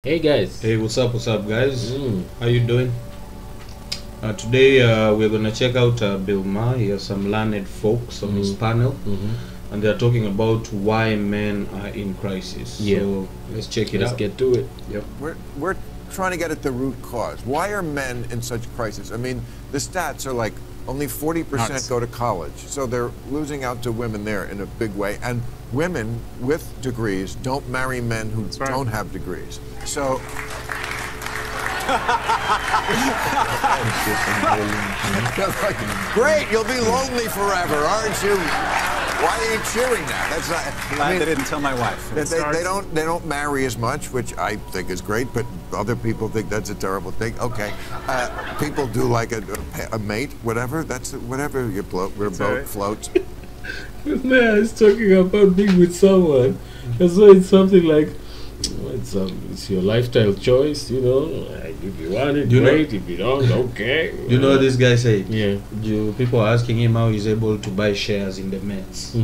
Hey guys. Hey, what's up guys? How you doing? Today we're gonna check out Bill Maher. He has some learned folks on his panel, and they're talking about why men are in crisis. So let's check it out. Let's get to it. Yep. We're trying to get at the root cause. Why are men in such crisis? I mean, the stats are like only 40% go to college, so they're losing out to women there in a big way. And women with degrees don't marry men who don't have degrees. So. Great, you'll be lonely forever, aren't you? Why are you cheering that? That's not. Glad they didn't tell my wife. They don't marry as much, which I think is great, but other people think that's a terrible thing. Okay, people do like a mate, whatever. That's whatever your boat floats. This man is talking about being with someone, and so it's something like, it's your lifestyle choice, you know. If you want it, great. If you don't, okay. You know what this guy said? Yeah. People are asking him how he's able to buy shares in the Mets. So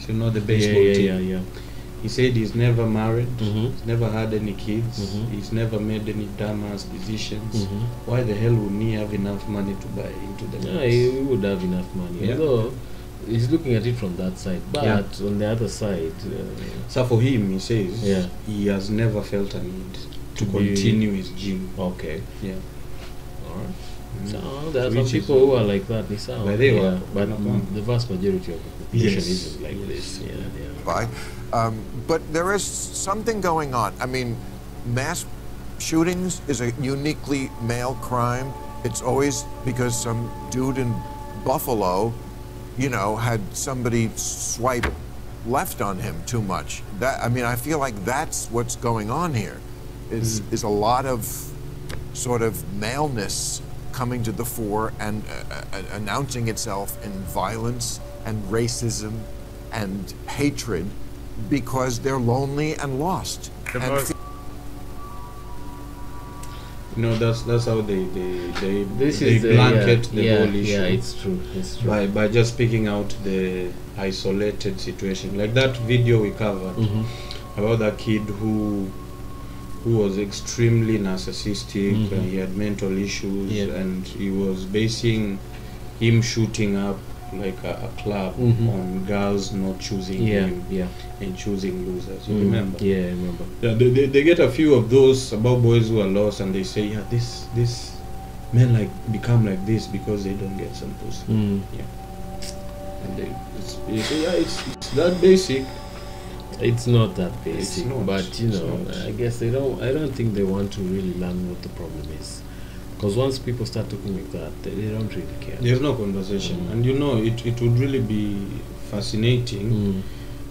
you know the baseball team. Yeah. He said he's never married, he's never had any kids, he's never made any dumbass decisions. Why the hell would he have enough money to buy into the Mets? Yeah, he would have enough money. Although he's looking at it from that side, but on the other side, so for him, he says he has never felt a need to continue his gym. Okay. Yeah. All right. So there are some people who are like that. But the vast majority of the population isn't like this. But there is something going on. I mean, mass shootings is a uniquely male crime. It's always because some dude in Buffalo, you know, had somebody swipe left on him too much. I feel like that's what's going on here. Is a lot of sort of maleness coming to the fore and announcing itself in violence and racism and hatred because they're lonely and lost. That's how they blanket the whole issue. Yeah, it's true. By just picking out the isolated situation, like that video we covered about that kid who was extremely narcissistic. He had mental issues, and he was basing him shooting up like a club on girls not choosing him and choosing losers. You remember? Yeah, I remember. Yeah, they get a few of those about boys who are lost, and they say, this men like become like this because they don't get some pussy. And it's that basic. It's not that basic, but you know, I guess they don't. I don't think they want to really learn what the problem is, because once people start talking like that, they don't really care. There's no conversation, and you know, it would really be fascinating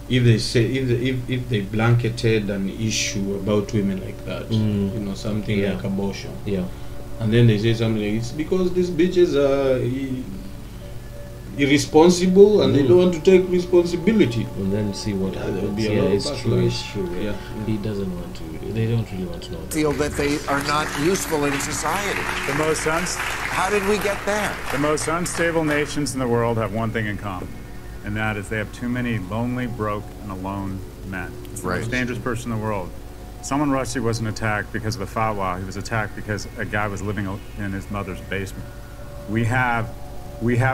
if they say if they blanketed an issue about women like that. You know, something like abortion. And then they say something like, it's because these bitches are irresponsible and they don't want to take responsibility. And then see what happens. It's true. He doesn't want to. They don't really want to know. Feel that they are not useful in society. How did we get there? The most unstable nations in the world have one thing in common, and that is they have too many lonely, broke, and alone men. It's the most dangerous person in the world. Salman Rushdie wasn't attacked because of a fatwa. He was attacked because a guy was living in his mother's basement. We have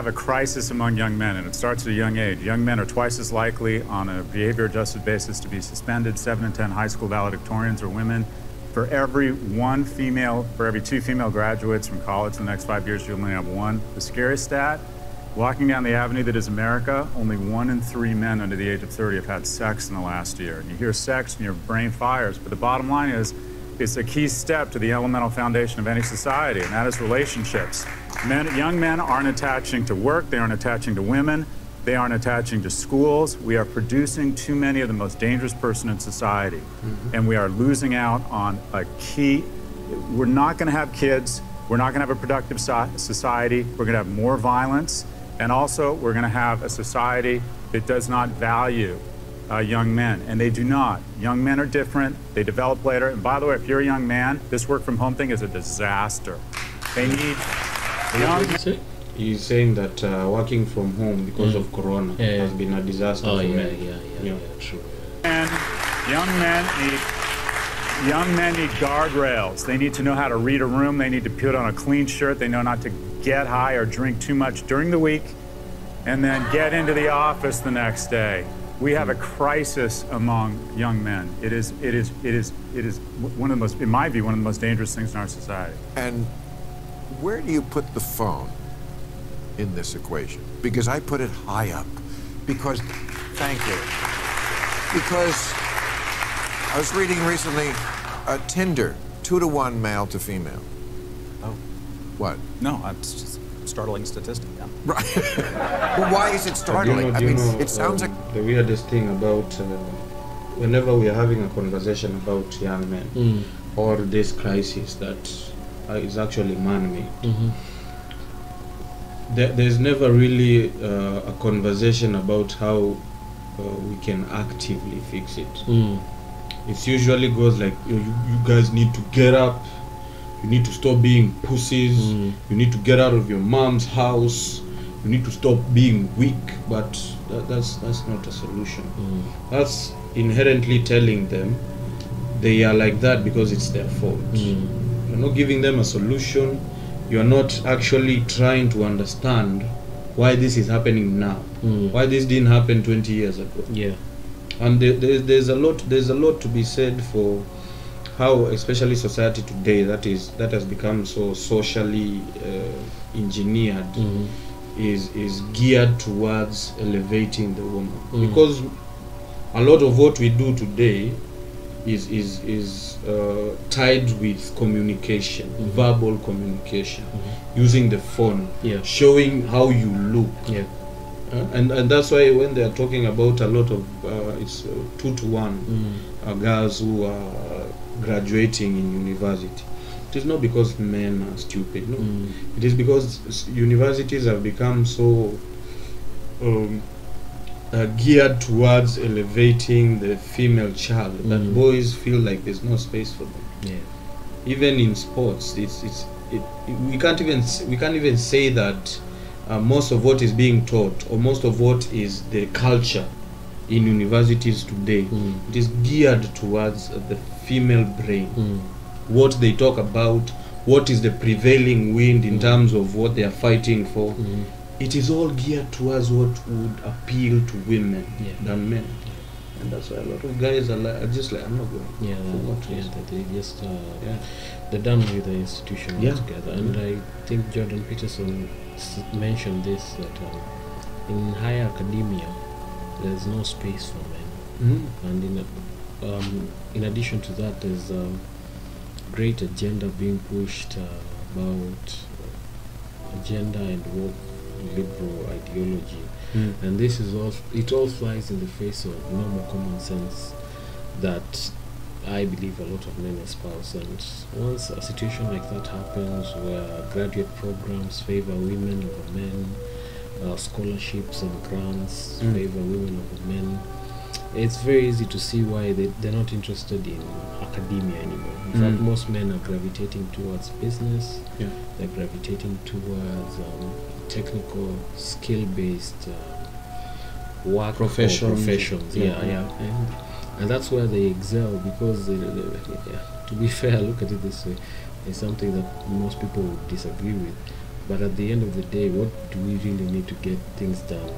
a crisis among young men, and it starts at a young age. Young men are twice as likely on a behavior-adjusted basis to be suspended. 7 in 10 high school valedictorians are women. For every two female graduates from college in the next 5 years, you only have one. The scariest stat, walking down the avenue that is America, only 1 in 3 men under the age of 30 have had sex in the last year. And you hear sex and your brain fires, but the bottom line is, it's a key step to the elemental foundation of any society, and that is relationships. Young men aren't attaching to work, they aren't attaching to women, they aren't attaching to schools. We are producing too many of the most dangerous person in society, and we are losing out on a key. We're not going to have kids, we're not going to have a productive society, we're going to have more violence, and also we're going to have a society that does not value young men, and they do not. Young men are different, they develop later, and by the way, if you're a young man, this work from home thing is a disaster. They need young... He's saying that working from home because of Corona has been a disaster for men. True. And young men need Young men need guardrails. They need to know how to read a room. They need to put on a clean shirt. They know not to get high or drink too much during the week and then get into the office the next day. We have a crisis among young men. It is one of the most, in my view, one of the most dangerous things in our society. And where do you put the phone in this equation? Because I put it high up. Because, thank you. Because I was reading recently, Tinder, 2-to-1 male to female. Oh. What? No, it's just a startling statistic. Yeah. Right. Well, why is it startling? It sounds like... The weirdest thing about whenever we are having a conversation about young men or this crisis that is actually man-made, there's never really a conversation about how we can actively fix it. It usually goes like, you guys need to get up, you need to stop being pussies, you need to get out of your mom's house, you need to stop being weak. But that's not a solution. That's inherently telling them they are like that because it's their fault. You're not giving them a solution. You're not actually trying to understand why this is happening now, why this didn't happen 20 years ago. Yeah. And there's a lot to be said for how, especially society today, that has become so socially engineered, is geared towards elevating the woman. Because a lot of what we do today is tied with communication, verbal communication, using the phone, showing how you look. And that's why when they are talking about a lot of it's 2-to-1 girls who are graduating in university, it is not because men are stupid. No, it is because universities have become so geared towards elevating the female child that boys feel like there's no space for them. Even in sports, we can't even say that. Most of what is being taught, or most of what is the culture in universities today, it is geared towards the female brain. What they talk about, what is the prevailing wind in terms of what they are fighting for, it is all geared towards what would appeal to women than men. And that's why a lot of guys are just like, I'm not going. They're done with the institution altogether. And I think Jordan Peterson mentioned this, that in higher academia there's no space for men, and in addition to that there's a great agenda being pushed about gender and woke liberal ideology, and this is all flies in the face of normal common sense that I believe a lot of men espouse. And once a situation like that happens, where graduate programs favor women over men, scholarships and grants favor women over men, it's very easy to see why they're not interested in academia anymore. In fact, most men are gravitating towards business, they're gravitating towards technical, skill-based work professions. And that's where they excel, because to be fair, look at it this way, it's something that most people would disagree with, but at the end of the day, what do we really need to get things done?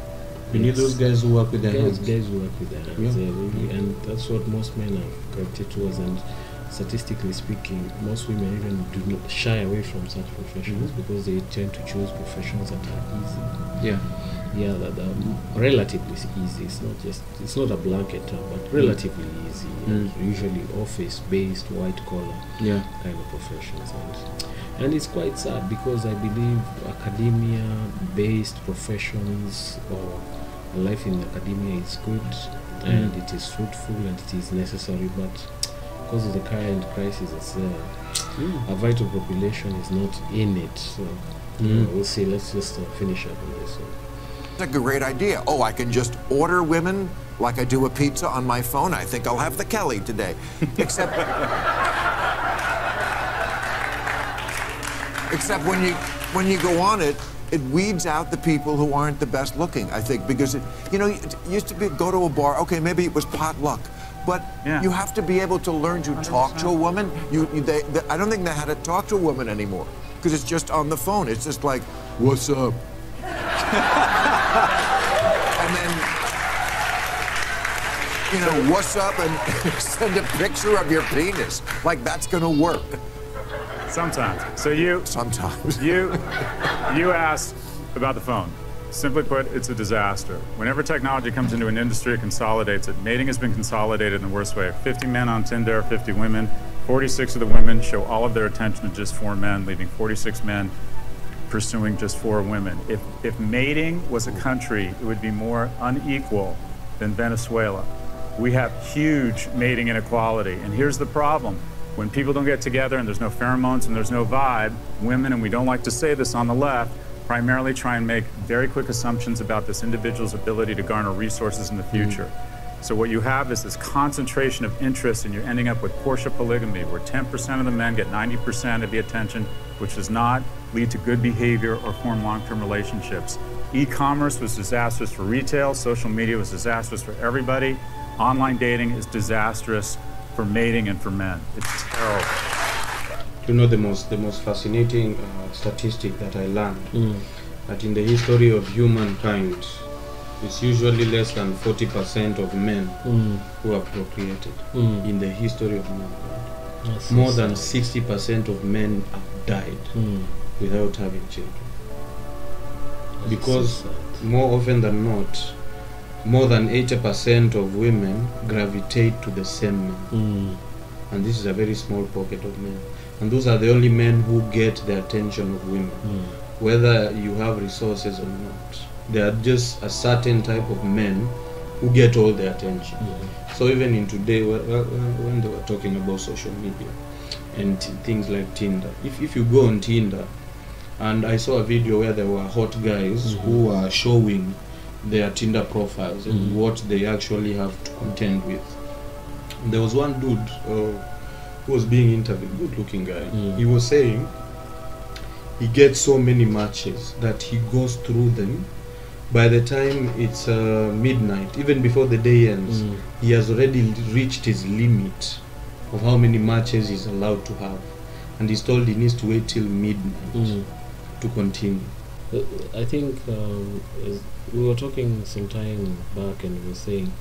We need those guys who work with their hands. Guys who work with their hands, and that's what most men have gravitated towards. And statistically speaking, most women even do not shy away from such professions because they tend to choose professions that are easy. That are relatively easy. It's not a blanket term, but relatively easy. Usually office-based, white-collar kind of professions, and it's quite sad, because I believe academia-based professions, or life in academia, is good and it is fruitful and it is necessary, but because of the current crisis, it's a vital population is not in it. So we'll see. Let's just finish up on this one. That's a great idea. Oh, I can just order women like I do a pizza on my phone. I think I'll have the Kelly today. Except when you go on it, it weeds out the people who aren't the best looking, I think, because it used to be go to a bar, okay, maybe it was potluck, But Yeah. you have to be able to learn to talk to a woman. I don't think they had to talk to a woman anymore because it's just on the phone. It's just like, what's up? And then, you know, what's up, and send a picture of your penis. Like, that's gonna work. Sometimes. So you Sometimes. you asked about the phone. Simply put, it's a disaster. Whenever technology comes into an industry, it consolidates it. Mating has been consolidated in the worst way. 50 men on Tinder, 50 women. 46 of the women show all of their attention to just 4 men, leaving 46 men pursuing just 4 women. If mating was a country, it would be more unequal than Venezuela. We have huge mating inequality, and here's the problem. When people don't get together and there's no pheromones and there's no vibe, women, and we don't like to say this on the left, primarily try and make very quick assumptions about this individual's ability to garner resources in the future. So what you have is this concentration of interest, and you're ending up with Porsche polygamy, where 10% of the men get 90% of the attention, which does not lead to good behavior or form long-term relationships. E-commerce was disastrous for retail. Social media was disastrous for everybody. Online dating is disastrous for mating and for men. It's terrible. You know, the most fascinating statistic that I learned, that in the history of humankind, it's usually less than 40% of men who have procreated in the history of mankind. More than 60% of men have died without having children. Because more often than not, more than 80% of women gravitate to the same men. And this is a very small pocket of men. And those are the only men who get the attention of women, whether you have resources or not. They are just a certain type of men who get all the attention. So even in today, when they were talking about social media and things like Tinder, if you go on Tinder, and I saw a video where there were hot guys who are showing their Tinder profiles and what they actually have to contend with. And there was one dude who was being interviewed, good-looking guy. He was saying he gets so many matches that he goes through them. By the time it's midnight, even before the day ends, he has already reached his limit of how many matches he's allowed to have. And he's told he needs to wait till midnight to continue. I think we were talking some time back, and we were saying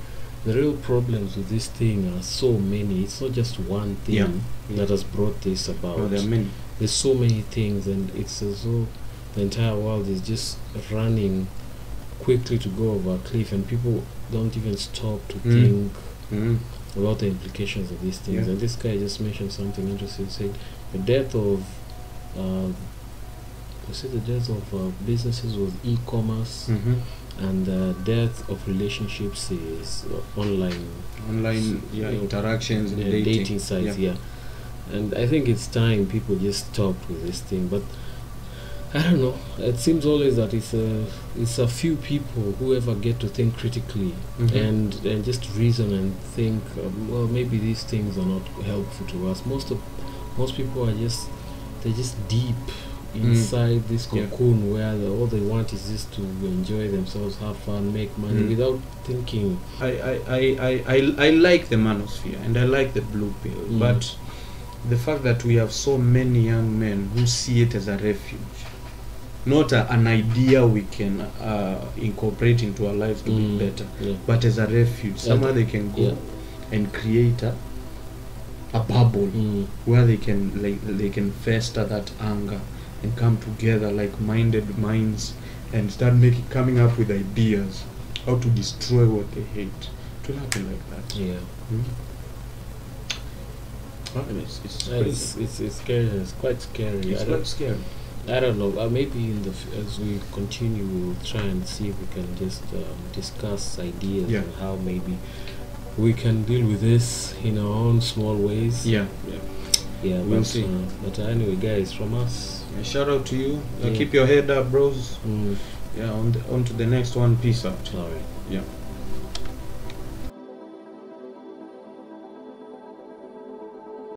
the real problems with this thing are so many. It's not just one thing that has brought this about. No, there are many. There's so many things, and it's as though the entire world is just running quickly to go over a cliff, and people don't even stop to think about the implications of these things. And this guy just mentioned something interesting. He said the death of businesses was e-commerce, and the death of relationships is online interactions and dating sites. And I think it's time people just stopped with this thing. But I don't know, it seems always that it's a few people who ever get to think critically and just reason and think, well, maybe these things are not helpful to us. Most people are just deep inside this cocoon where all they want is just to enjoy themselves, have fun, make money without thinking. I like the manosphere and I like the blue pill, but the fact that we have so many young men who see it as a refuge, not an idea we can incorporate into our lives to be better, but as a refuge, somewhere they can go and create a bubble where they can fester that anger and come together like minded minds and start coming up with ideas how to destroy what they hate. It will happen like that. It's scary. It's quite scary. It's quite scary. I don't know. Maybe as we continue, we'll try and see if we can just discuss ideas on how maybe we can deal with this in our own small ways. We'll see. But anyway, guys, from us, shout out to you. Keep your head up, bros. On to the next one. Peace out. All right. Yeah.